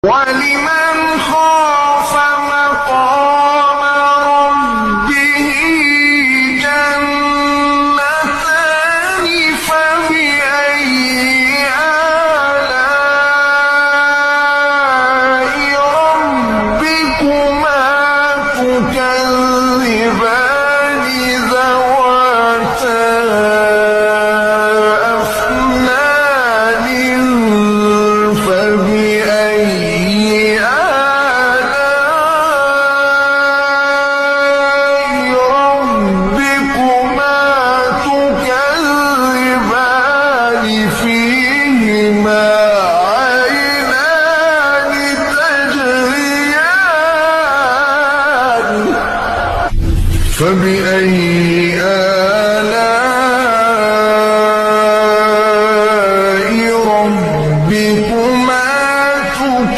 ولمن خاف مقام ربه جنتان فبأي آلاء ربكما تكذبان ذواتا أفنان فبأي آلاء ربكما تكذبان فيهما عينان تجريان فبأي